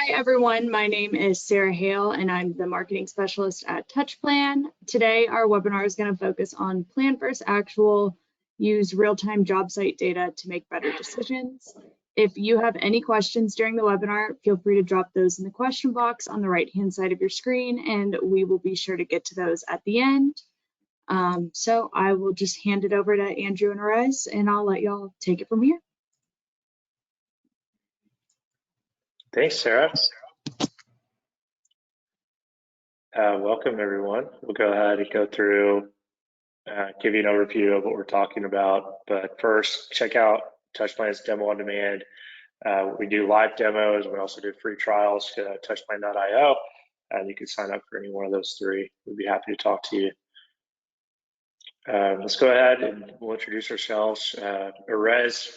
Hi everyone, my name is Sarah Hale and I'm the marketing specialist at TouchPlan. Today our webinar is going to focus on plan versus actual, use real-time job site data to make better decisions. If you have any questions during the webinar, feel free to drop those in the question box on the right-hand side of your screen and we will be sure to get to those at the end. So I will just hand it over to Andrew and Erez and I'll let y'all take it from here. Thanks, Sarah. Welcome, everyone. We'll go ahead and go through, give you an overview of what we're talking about. But first, check out TouchPlan's Demo on Demand. We do live demos. We also do free trials to touchplan.io. And you can sign up for any one of those three. We'd be happy to talk to you. Let's go ahead and we'll introduce ourselves. Erez,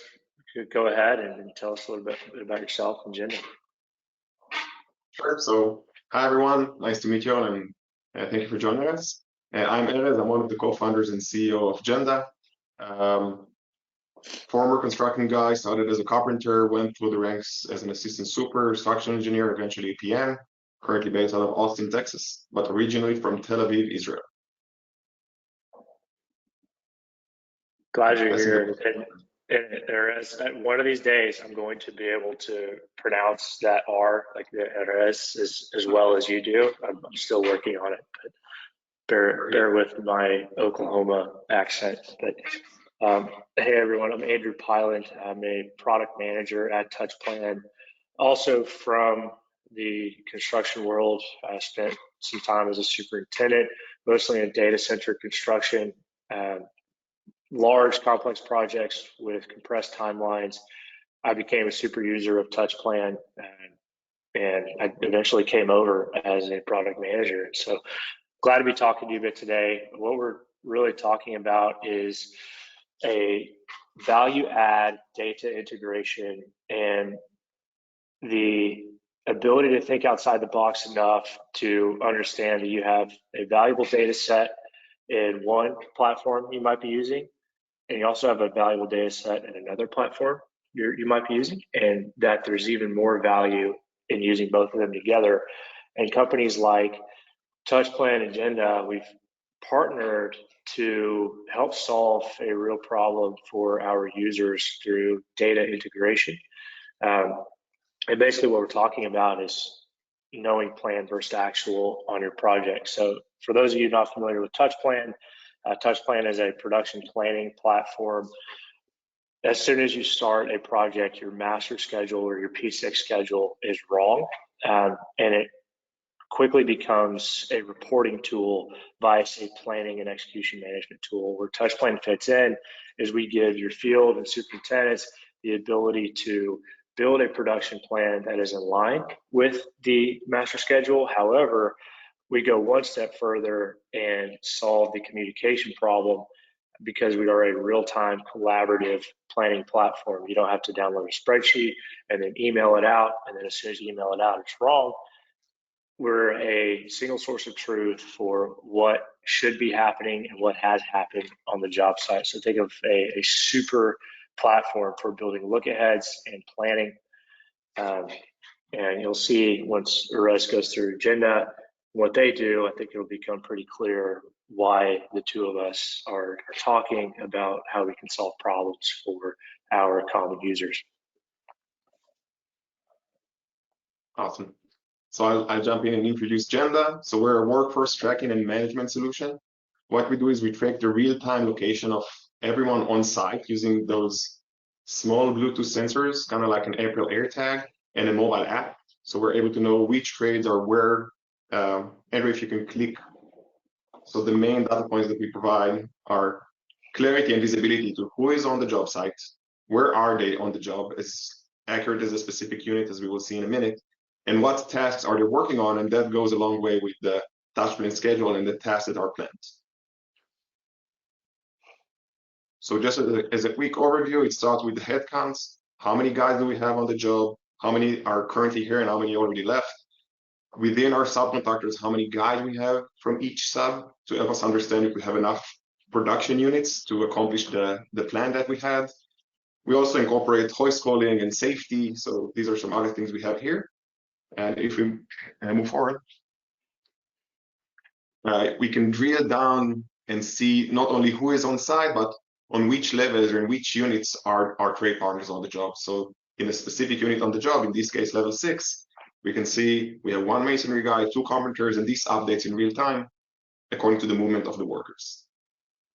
you could go ahead and tell us a little bit about yourself and gender. Sure. So, hi everyone. Nice to meet you all, and thank you for joining us. I'm Erez. I'm one of the co-founders and CEO of Genda. Former construction guy, started as a carpenter, went through the ranks as an assistant super, structural engineer, eventually PM. Currently based out of Austin, Texas, but originally from Tel Aviv, Israel. Glad you're here. And Erez, one of these days, I'm going to be able to pronounce that R, like the Erez, as well as you do. I'm still working on it, but bear with my Oklahoma accent. But hey, everyone, I'm Andrew Pyland. I'm a product manager at TouchPlan. Also from the construction world, I spent some time as a superintendent, mostly in data center construction. Large complex projects with compressed timelines. I became a super user of TouchPlan and I eventually came over as a product manager. So glad to be talking to you a bit today. What we're really talking about is a value add data integration and the ability to think outside the box enough to understand that you have a valuable data set in one platform you might be using, and you also have a valuable data set in another platform you might be using, and that there's even more value in using both of them together. And companies like TouchPlan and Genda, we've partnered to help solve a real problem for our users through data integration. And basically what we're talking about is knowing plan versus actual on your project. So for those of you not familiar with TouchPlan, TouchPlan is a production planning platform. As soon as you start a project, your master schedule or your P6 schedule is wrong, and it quickly becomes a reporting tool via, say, planning and execution management tool. Where TouchPlan fits in is we give your field and superintendents the ability to build a production plan that is in line with the master schedule. However, we go one step further and solve the communication problem because we are a real-time collaborative planning platform. You don't have to download a spreadsheet and then email it out, and then as soon as you email it out, it's wrong. We're a single source of truth for what should be happening and what has happened on the job site. So think of a super platform for building look-aheads and planning. And you'll see once Erez goes through Genda, what they do, I think it'll become pretty clear why the two of us are talking about how we can solve problems for our common users. Awesome. So I'll jump in and introduce Genda. So we're a workforce tracking and management solution. What we do is we track the real-time location of everyone on site using those small Bluetooth sensors, kind of like an April AirTag, and a mobile app. So we're able to know which trades are where. Andrew, if you can click. So the main data points that we provide are clarity and visibility to who is on the job site, where are they on the job, as accurate as a specific unit, as we will see in a minute, and what tasks are they working on, and that goes a long way with the TouchPlan schedule and the tasks that are planned. So just as a quick overview, it starts with the headcounts. How many guys do we have on the job? How many are currently here and how many already left? Within our subcontractors, how many guys we have from each sub to help us understand if we have enough production units to accomplish the plan that we had. We also incorporate hoist calling and safety. So these are some other things we have here. And if we move forward, we can drill down and see not only who is on site, but on which levels or in which units are trade partners on the job. So in a specific unit on the job, in this case, level 6, we can see we have one masonry guy, 2 carpenters, and this updates in real time according to the movement of the workers.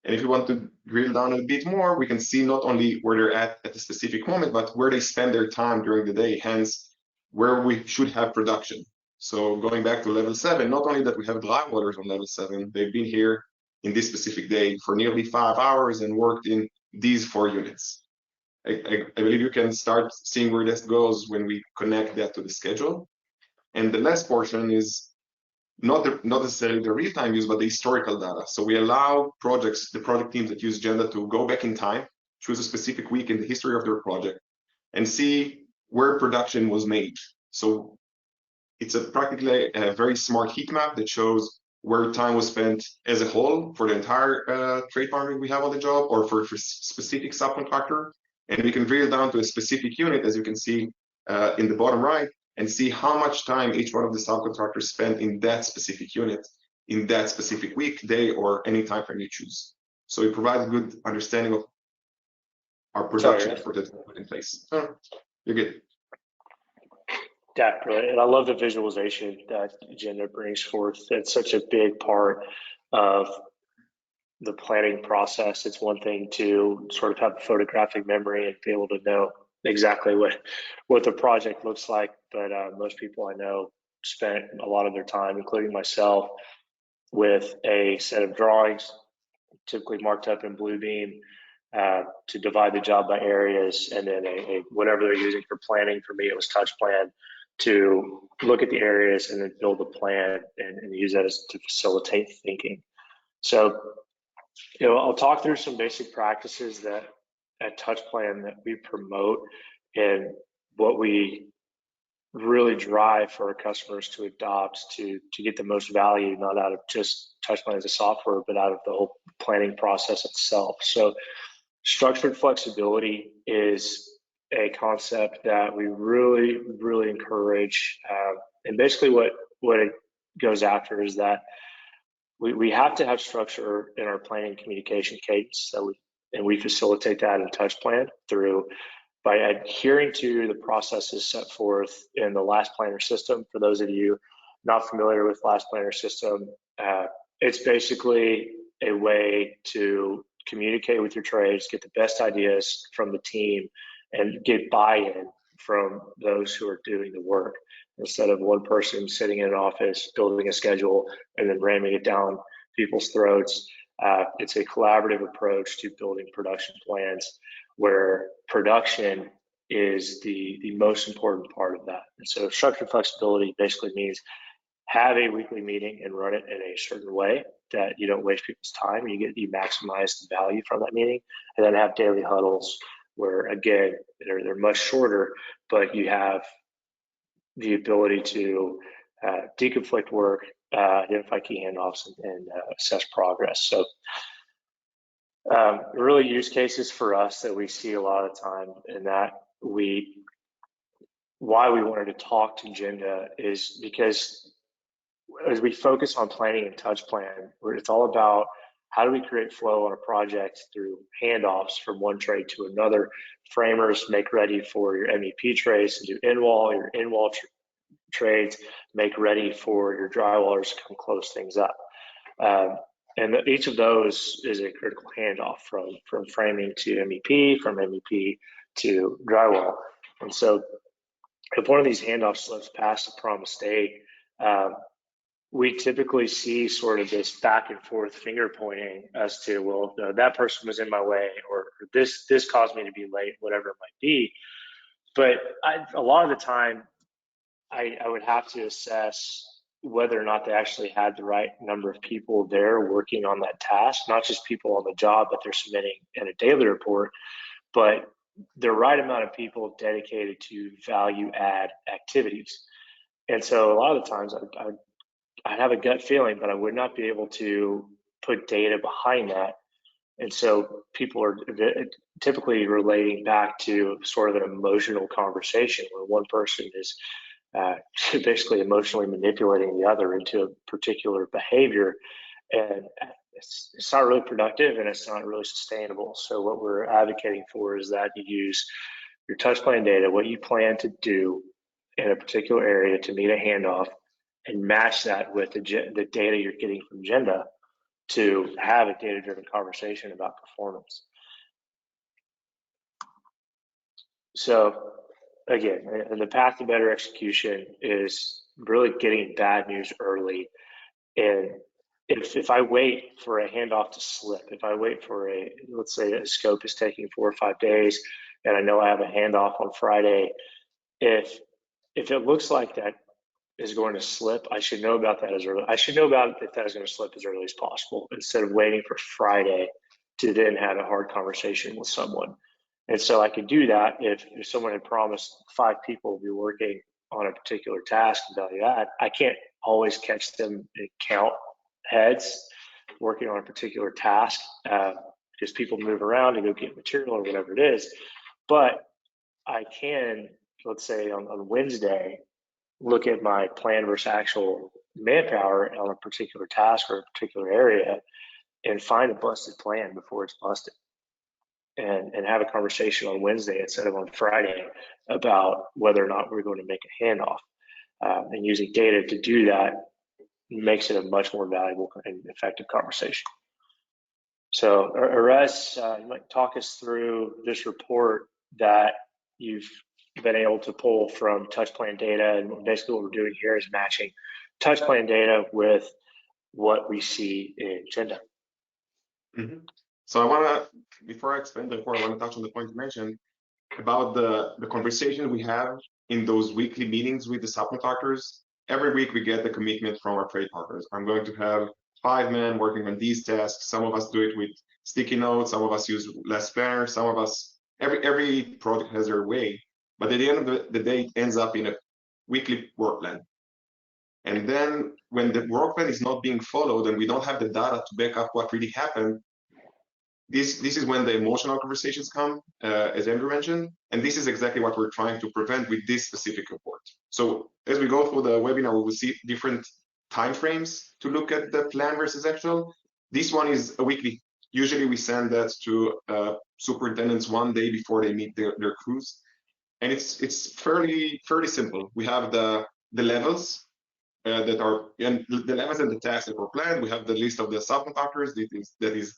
And if you want to drill down a bit more, we can see not only where they're at a specific moment, but where they spend their time during the day, hence where we should have production. So going back to level 7, not only that we have drywallers on level 7, they've been here in this specific day for nearly 5 hours and worked in these 4 units. I believe you can start seeing where this goes when we connect that to the schedule. And the last portion is not necessarily the real-time use, but the historical data. So we allow the project teams that use Agenda to go back in time, choose a specific week in the history of their project, and see where production was made. So it's practically a very smart heat map that shows where time was spent as a whole for the entire trade partner we have on the job, or for specific subcontractor. And we can drill down to a specific unit, as you can see in the bottom right, and see how much time each one of the subcontractors spent in that specific unit, in that specific week, day, or any time frame you choose. So it provides a good understanding of our production effort that's put in place. Oh, you're good. Yeah, brilliant. And I love the visualization that Agenda brings forth. It's such a big part of the planning process. It's one thing to sort of have a photographic memory and be able to know exactly what the project looks like, but most people I know spent a lot of their time, including myself, with a set of drawings, typically marked up in Bluebeam, to divide the job by areas, and then whatever they're using for planning. For me, it was Touch Plan, to look at the areas and then build a plan and use that to facilitate thinking. So, I'll talk through some basic practices that at Touch Plan that we promote, and what we really drive for our customers to adopt to get the most value, not out of just Touch Plan as a software, but out of the whole planning process itself. So structured flexibility is a concept that we really, really encourage. And basically what it goes after is that we have to have structure in our planning communication cadence. And we facilitate that in Touch Plan by adhering to the processes set forth in the Last Planner system. For those of you not familiar with Last Planner system, it's basically a way to communicate with your trades, get the best ideas from the team, and get buy-in from those who are doing the work, instead of one person sitting in an office building a schedule and then ramming it down people's throats. It's a collaborative approach to building production plans, where production is the most important part of that. And so structured flexibility basically means have a weekly meeting and run it in a certain way that you don't waste people's time. You maximize the value from that meeting, and then have daily huddles where, again, they're much shorter, but you have the ability to deconflict work, identify key handoffs, and assess progress. So really use cases for us that we see a lot of the time, and that why we wanted to talk to Agenda is because as we focus on planning and Touch Plan, it's all about how do we create flow on a project through handoffs from one trade to another. Framers make ready for your MEP trades to do in-wall, your in-wall trades make ready for your drywallers to come close things up. And each of those is a critical handoff from framing to MEP, from MEP to drywall. And so if one of these handoffs slips past the promised date, we typically see sort of this back and forth finger pointing as to, well, that person was in my way, or this caused me to be late, whatever it might be. But a lot of the time, I would have to assess whether or not they actually had the right number of people there working on that task, not just people on the job that they're submitting in a daily report, but the right amount of people dedicated to value add activities. And so a lot of the times I'd have a gut feeling, but I would not be able to put data behind that. And so people are typically relating back to sort of an emotional conversation where one person is basically emotionally manipulating the other into a particular behavior. And it's not really productive and it's not really sustainable. So what we're advocating for is that you use your touch plan data, what you plan to do in a particular area to meet a handoff, and match that with the data you're getting from Agenda to have a data-driven conversation about performance. So again, and the path to better execution is really getting bad news early. And if I wait for a handoff to slip, if I wait for let's say a scope is taking 4 or 5 days, and I know I have a handoff on Friday, if it looks like that is going to slip, I should know about that as early. I should know about if that is going to slip as early as possible, instead of waiting for Friday to then have a hard conversation with someone. And so I could do that if someone had promised 5 people would be working on a particular task and value add. I can't always catch them and count heads working on a particular task because people move around to go get material or whatever it is. But I can, let's say on Wednesday, look at my plan versus actual manpower on a particular task or a particular area and find a busted plan before it's busted. And have a conversation on Wednesday instead of on Friday about whether or not we're going to make a handoff. And using data to do that makes it a much more valuable and effective conversation. So, Ares, you might talk us through this report that you've been able to pull from touch plan data. And basically what we're doing here is matching touch plan data with what we see in Agenda. Mm-hmm. So I want to, before I explain the report, I want to touch on the point you mentioned about the conversation we have in those weekly meetings with the subcontractors. Every week we get the commitment from our trade partners. I'm going to have 5 men working on these tasks. Some of us do it with sticky notes. Some of us use less planner. Some of us, every project has their way. But at the end of the day, it ends up in a weekly work plan. And then when the work plan is not being followed and we don't have the data to back up what really happened, this is when the emotional conversations come, as Andrew mentioned, and this is exactly what we're trying to prevent with this specific report. So as we go through the webinar, we will see different timeframes to look at the plan versus actual. This one is a weekly. Usually we send that to superintendents 1 day before they meet their crews, and it's fairly simple. We have the levels that are, and the levels and the tasks that were planned. We have the list of the subcontractors that is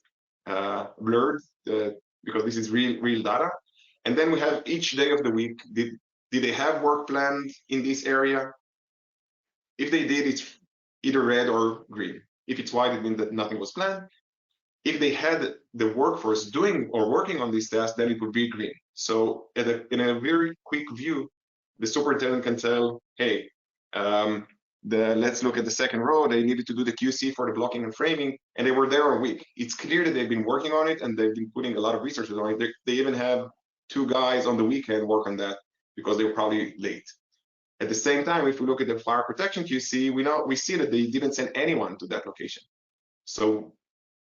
blurred because this is real data. And then we have each day of the week, did they have work planned in this area? If they did, it's either red or green. If it's white, it means that nothing was planned. If they had the workforce doing or working on these tasks, then it would be green. So in a very quick view, the superintendent can tell, hey, let's look at the second row. They needed to do the QC for the blocking and framing, and they were there a week. It's clear that they've been working on it and they've been putting a lot of resources on it. They even have 2 guys on the weekend work on that because they were probably late. At the same time, if we look at the fire protection QC, we see that they didn't send anyone to that location. So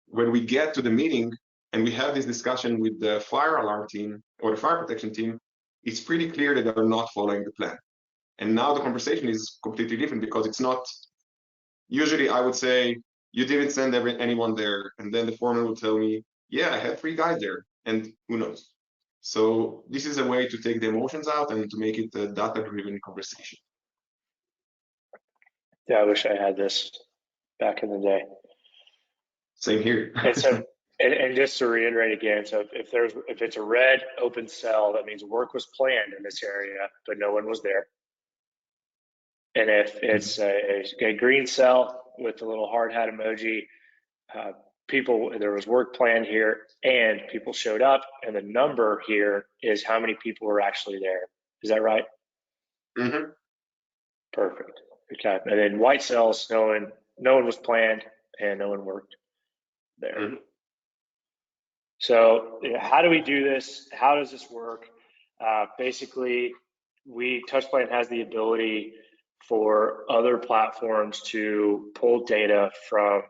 when we get to the meeting and we have this discussion with the fire alarm team or the fire protection team, it's pretty clear that they're not following the plan. And now the conversation is completely different because it's not, usually I would say, you didn't send anyone there. And then the foreman would tell me, yeah, I had 3 guys there, and who knows? So this is a way to take the emotions out and to make it a data-driven conversation. Yeah, I wish I had this back in the day. Same here. And so, and just to reiterate again, so if it's a red open cell, that means work was planned in this area, but no one was there. And if it's a green cell with a little hard hat emoji, there was work planned here and people showed up, and the number here is how many people were actually there. Is that right? Mm-hmm. Perfect. Okay. And then white cells, no one was planned and no one worked there. Mm-hmm. So how do we do this? How does this work? Basically, TouchPlan has the ability for other platforms to pull data from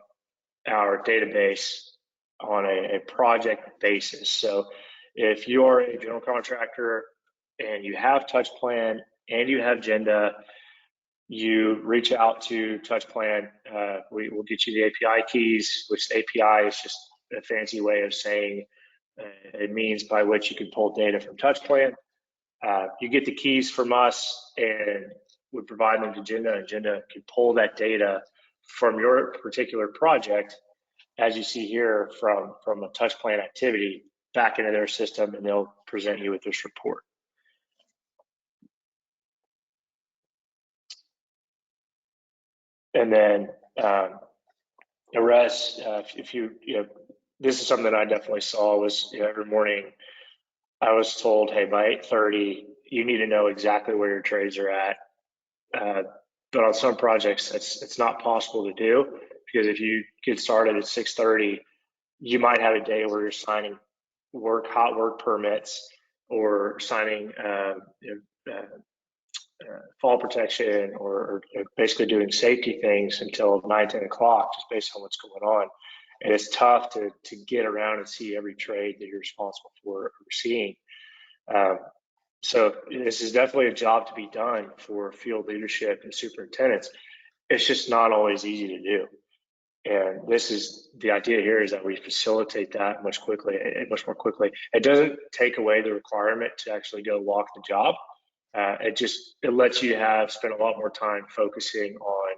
our database on a project basis. So if you're a general contractor and you have TouchPlan and you have Agenda, you reach out to TouchPlan. We will get you the API keys, which the API is just a fancy way of saying a means by which you can pull data from TouchPlan. You get the keys from us, and we provide them to Jenda, and Jenda can pull that data from your particular project, as you see here, from a TouchPlan activity back into their system, and they'll present you with this report. And then the rest, if you know, this is something that I definitely saw was, you know, every morning I was told, hey, by 8:30, you need to know exactly where your trades are at. But on some projects, it's not possible to do, because if you get started at 6:30, you might have a day where you're signing hot work permits, or signing fall protection, or basically doing safety things until 9, 10 o'clock, just based on what's going on. And it's tough to get around and see every trade that you're responsible for overseeing. So this is definitely a job to be done for field leadership and superintendents. It's just not always easy to do. And this is the idea here, is that we facilitate that much more quickly. It doesn't take away the requirement to actually go walk the job. It lets you spend a lot more time focusing on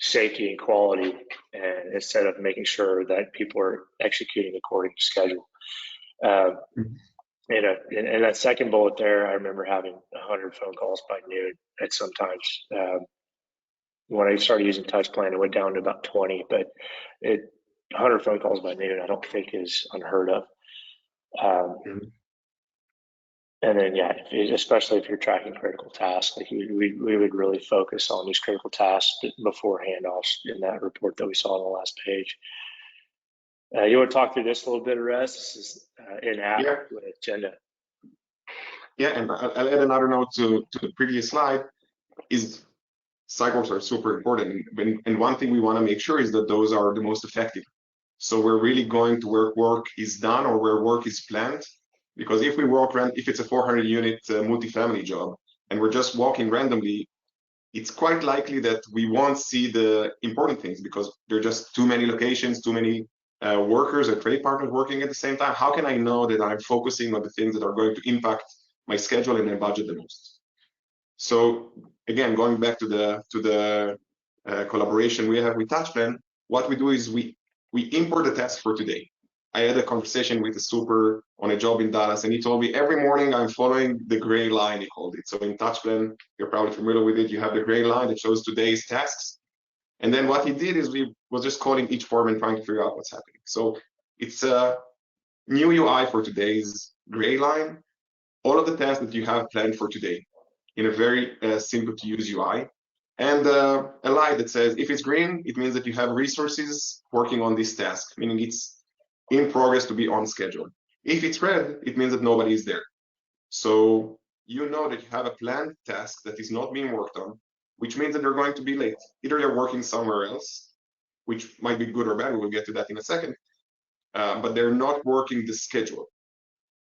safety and quality, and instead of making sure that people are executing according to schedule. You know, and that second bullet there, I remember having 100 phone calls by noon at sometimes. When I started using TouchPlan, it went down to about 20, but 100 phone calls by noon, I don't think is unheard of. And then, yeah, especially if you're tracking critical tasks, like we would really focus on these critical tasks before handoffs in that report that we saw on the last page. You want to talk through this a little bit, Russ? This is in-app with Jenda. Yeah, and I'll add another note to the previous slide, is cycles are super important. And one thing we want to make sure is that those are the most effective. So we're really going to where work is done, or where work is planned. Because if it's a 400 unit multifamily job, and we're just walking randomly, it's quite likely that we won't see the important things, because there are just too many locations, too many workers or trade partners working at the same time. How can I know that I'm focusing on the things that are going to impact my schedule and my budget the most? So again, going back to the collaboration we have with TouchPlan, what we do is we import the task for today. I had a conversation with a super on a job in Dallas, and he told me every morning I'm following the gray line, he called it. So in TouchPlan, you're probably familiar with it, you have the gray line that shows today's tasks. And then what he did is we was just calling each form and trying to figure out what's happening. So it's a new UI for today's gray line, all of the tasks that you have planned for today in a very simple to use UI. And a light that says, if it's green, it means that you have resources working on this task, meaning it's in progress to be on schedule. If it's red, it means that nobody is there. So you know that you have a planned task that is not being worked on, which means that they're going to be late. Either they're working somewhere else, which might be good or bad, we'll get to that in a second, but they're not working the schedule.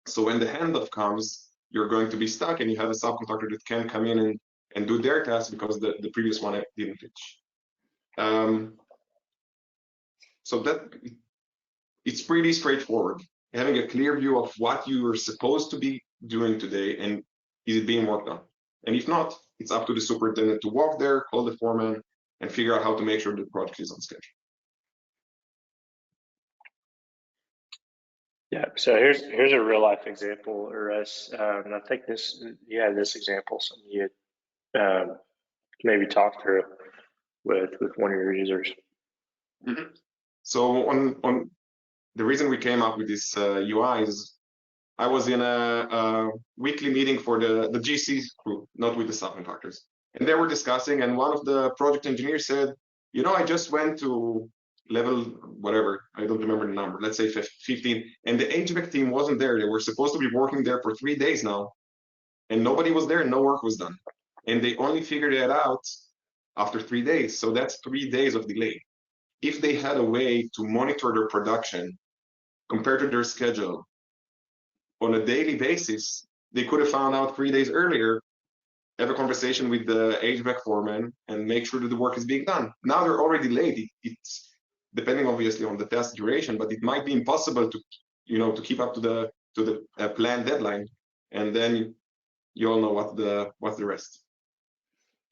So when the handoff comes, you're going to be stuck, and you have a subcontractor that can come in and do their task because the previous one didn't reach. So that it's pretty straightforward. Having a clear view of what you are supposed to be doing today, and is it being worked on? And if not, it's up to the superintendent to walk there, call the foreman, and figure out how to make sure the project is on schedule. Yeah, so here's a real life example, Russ, and I think you had this example, something you maybe talk through with one of your users. Mm-hmm. So on the reason we came up with this UI is I was in a weekly meeting for the GC group, not with the subcontractors, and they were discussing, and one of the project engineers said, you know, I just went to level whatever, I don't remember the number, let's say 15, and the HVAC team wasn't there. They were supposed to be working there for 3 days now, and nobody was there, and no work was done. And they only figured it out after 3 days. So that's 3 days of delay. If they had a way to monitor their production compared to their schedule on a daily basis, they could have found out 3 days earlier have a conversation with the HVAC foreman and make sure that the work is being done. Now they're already late. It's depending obviously on the task duration, but it might be impossible to, to keep up to the planned deadline. And then you all know what's the rest.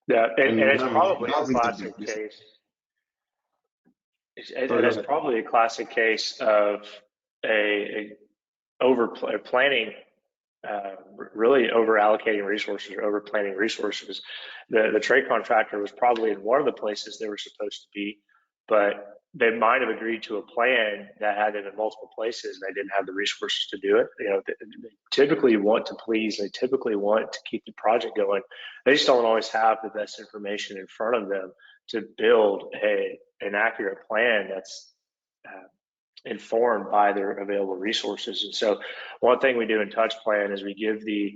Yeah, and we it's have probably a dozens of classic them. case. Sorry, And go it's ahead. probably a classic case of a over planning, really over allocating resources or over planning resources. The trade contractor was probably in one of the places they were supposed to be, but they might have agreed to a plan that had it in multiple places and they didn't have the resources to do it. They typically want to please, they typically want to keep the project going. They just don't always have the best information in front of them to build an accurate plan that's informed by their available resources. And so one thing we do in Touch Plan is we give the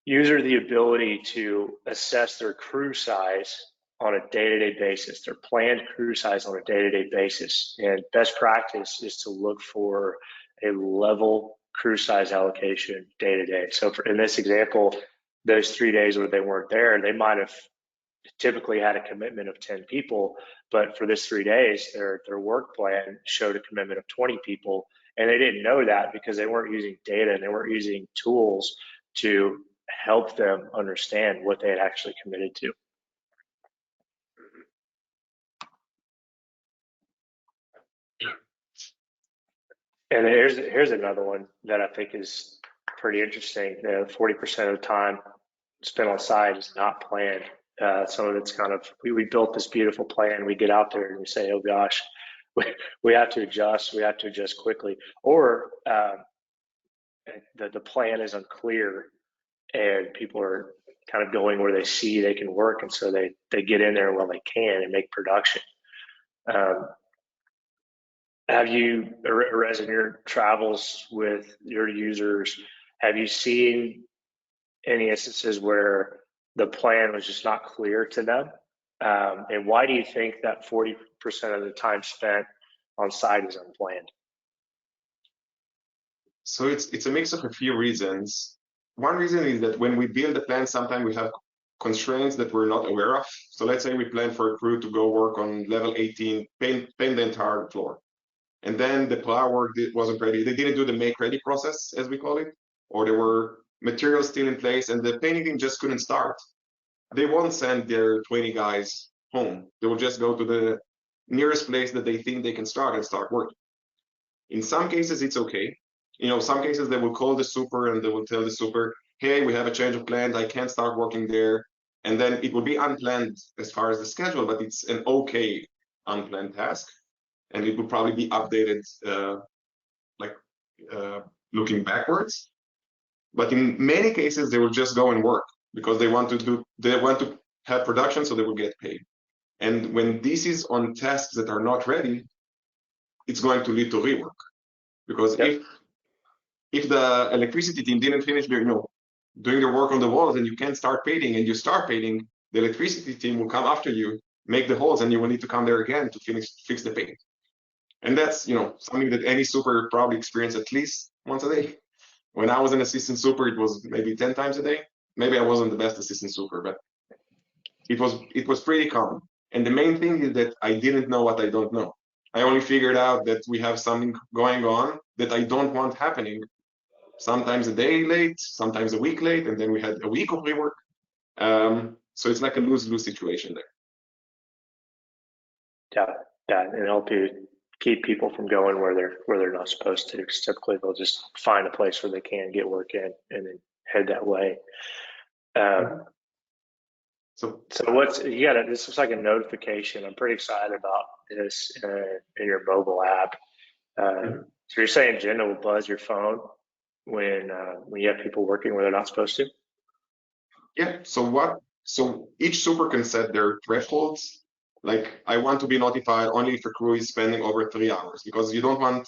user the ability to assess their crew size on a day-to-day basis, their planned crew size on a day-to-day basis. And best practice is to look for a level crew size allocation day-to-day. So in this example, those 3 days where they weren't there, they might have typically had a commitment of 10 people, but for this 3 days, their work plan showed a commitment of 20 people. And they didn't know that because they weren't using data and they weren't using tools to help them understand what they had actually committed to. And here's another one that I think is pretty interesting. 40% of the time spent on site is not planned. Some of it's kind of, we built this beautiful plan. We get out there and we say, oh gosh, we have to adjust. We have to adjust quickly. Or the plan is unclear and people are kind of going where they see they can work. And so they get in there while they can and make production. Have you, as in your travels with your users, have you seen any instances where the plan was just not clear to them? And why do you think that 40% of the time spent on site is unplanned? So it's a mix of a few reasons. One reason is that when we build a plan, sometimes we have constraints that we're not aware of. So let's say we plan for a crew to go work on level 18, paint the entire floor. And then the plow work wasn't ready. They didn't do the make ready process, as we call it, or there were materials still in place and the painting just couldn't start. They won't send their 20 guys home. They will just go to the nearest place that they think they can start and start working. In some cases, it's okay. Some cases they will call the super and they will tell the super, hey, we have a change of plan. I can't start working there. And then it will be unplanned as far as the schedule, but it's an okay unplanned task. And it will probably be updated looking backwards. But in many cases, they will just go and work because they want to have production, so they will get paid. And when this is on tasks that are not ready, it's going to lead to rework. Because if the electricity team didn't finish their, doing their work on the walls and you can't start painting and you start painting, the electricity team will come after you, make the holes, and you will need to come there again to fix the paint. And that's, something that any super probably experience at least once a day. When I was an assistant super, it was maybe 10 times a day. Maybe I wasn't the best assistant super, but it was pretty common. And the main thing is that I didn't know what I don't know. I only figured out that we have something going on that I don't want happening. Sometimes a day late, sometimes a week late, and then we had a week of rework. So it's like a lose-lose situation there. Yeah, and help you keep people from going where they're not supposed to. Because typically they'll just find a place where they can get work in and then head that way. So what's you got? This looks like a notification. I'm pretty excited about this in your mobile app. So you're saying Jenna will buzz your phone when you have people working where they're not supposed to? Yeah. So each super can set their thresholds. Like I want to be notified only if a crew is spending over 3 hours, because you don't want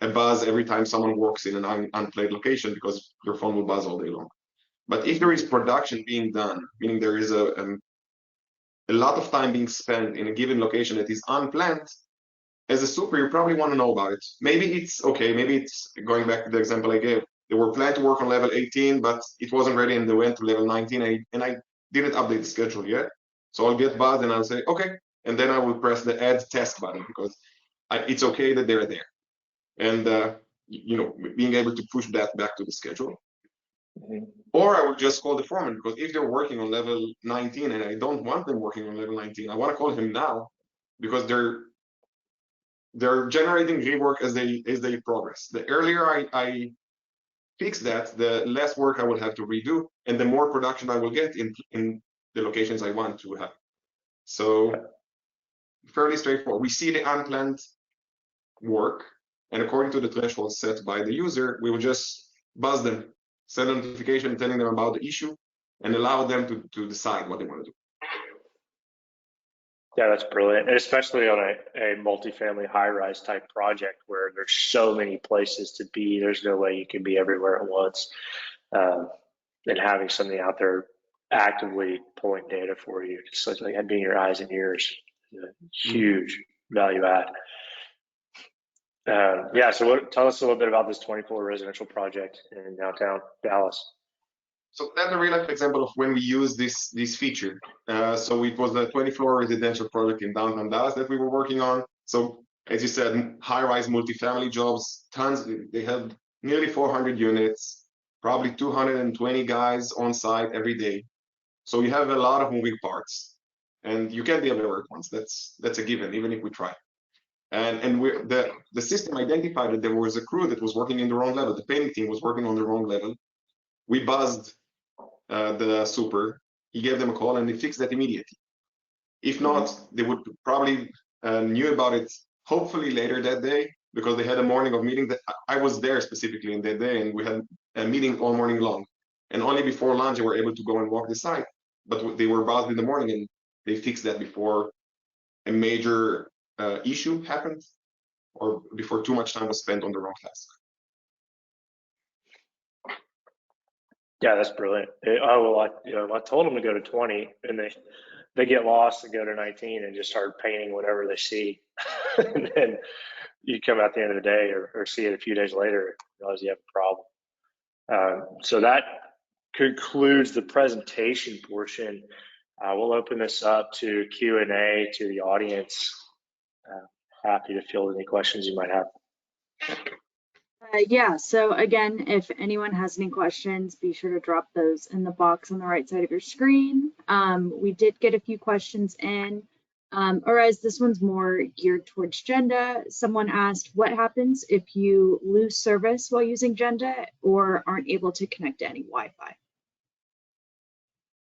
a buzz every time someone works in an unplayed location, because your phone will buzz all day long. But if there is production being done, meaning there is a lot of time being spent in a given location that is unplanned, as a super, you probably want to know about it. Maybe it's okay. Maybe it's going back to the example I gave. They were planned to work on level 18, but it wasn't ready and they went to level 19 and I didn't update the schedule yet. So I'll get buzzed and I'll say, okay. And then I will press the add test button because it's okay that they're there. And, being able to push that back to the schedule. Mhm. Or I would just call the foreman because if they're working on level 19 and I don't want them working on level 19, I want to call him now because they're generating rework as they progress. The earlier I fix that, the less work I will have to redo and the more production I will get in the locations I want to have. So fairly straightforward. We see the unplanned work, and according to the threshold set by the user, we will just buzz them, send a notification telling them about the issue, and allow them to decide what they want to do. Yeah, that's brilliant, and especially on a multifamily high-rise type project where there's so many places to be. There's no way you can be everywhere at once, and having something out there actively pulling data for you, just like being your eyes and ears, huge value add. Yeah, so tell us a little bit about this 20-floor residential project in downtown Dallas. So that's a real life example of when we use this feature. So it was a 20-floor residential project in downtown Dallas that we were working on. So as you said, high-rise multifamily jobs, tons. They had nearly 400 units, probably 220 guys on site every day. So you have a lot of moving parts, and you can't be everywhere at once. That's a given, even if we try. And the system identified that there was a crew that was working in the wrong level. The painting team was working on the wrong level. We buzzed the super. He gave them a call and they fixed that immediately. If not, they would probably knew about it hopefully later that day because they had a morning of meeting. That I was there specifically in that day, and we had a meeting all morning long. And only before lunch they were able to go and walk the site. But they were buzzed in the morning and they fixed that before a major issue happened or before too much time was spent on the wrong task. Yeah, that's brilliant. I told them to go to 20, and they get lost and go to 19 and just start painting whatever they see. And then you come out at the end of the day or see it a few days later and realize you have a problem. So that concludes the presentation portion. We'll open this up to Q&A to the audience. Happy to field any questions you might have. Yeah, so again, if anyone has any questions, be sure to drop those in the box on the right side of your screen. We did get a few questions in, or as this one's more geared towards Genda. Someone asked, what happens if you lose service while using Genda or aren't able to connect to any Wi-Fi?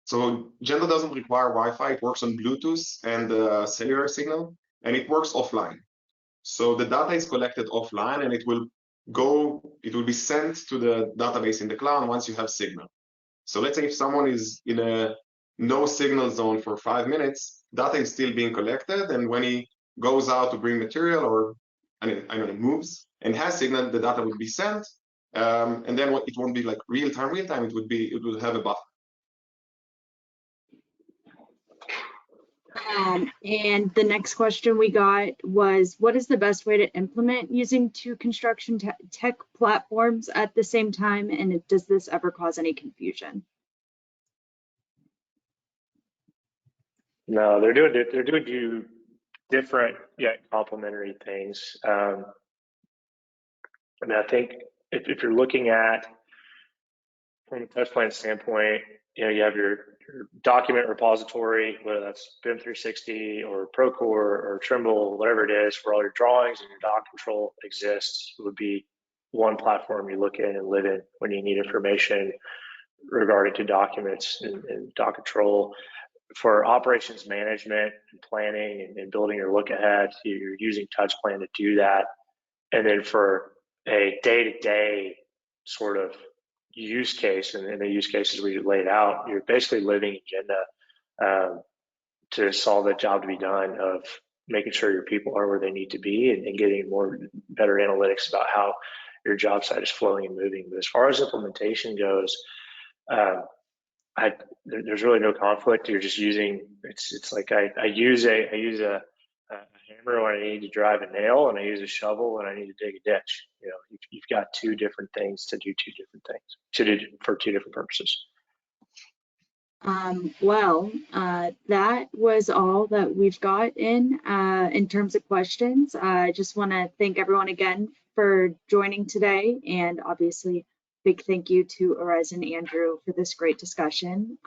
So Genda doesn't require Wi-Fi. It works on Bluetooth and cellular signal, and it works offline. So the data is collected offline, and it will be sent to the database in the cloud once you have signal. So let's say if someone is in a no signal zone for 5 minutes, data is still being collected, and when he goes out to bring material or moves and has signal, the data would be sent, and then it won't be like real time. It would have a buffer. And the next question we got was, what is the best way to implement using two construction tech platforms at the same time? And does this ever cause any confusion? No, they're doing two different yet complementary things. I think if you're looking at from a touch plan standpoint, you have your document repository, whether that's BIM 360 or Procore or Trimble, whatever it is, where all your drawings and your doc control exists. It would be one platform you look in and live in when you need information regarding to documents and doc control. For operations management and planning and building your look ahead, you're using TouchPlan to do that. And then for a day-to-day sort of use case, and the use cases we laid out, you're basically living in Genda to solve that job to be done of making sure your people are where they need to be and getting better analytics about how your job site is flowing and moving. But as far as implementation goes, there's really no conflict. You're just using, it's like I use a hammer when I need to drive a nail, and I use a shovel when I need to dig a ditch. You know, you've got two different things to do two different things to do for two different purposes. That was all that we've got in terms of questions. I just want to thank everyone again for joining today, and obviously big thank you to Erez and Andrew for this great discussion.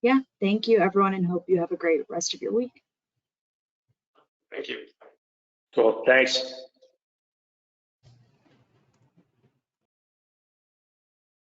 Yeah, thank you everyone, and hope you have a great rest of your week. Thank you. Cool, thanks.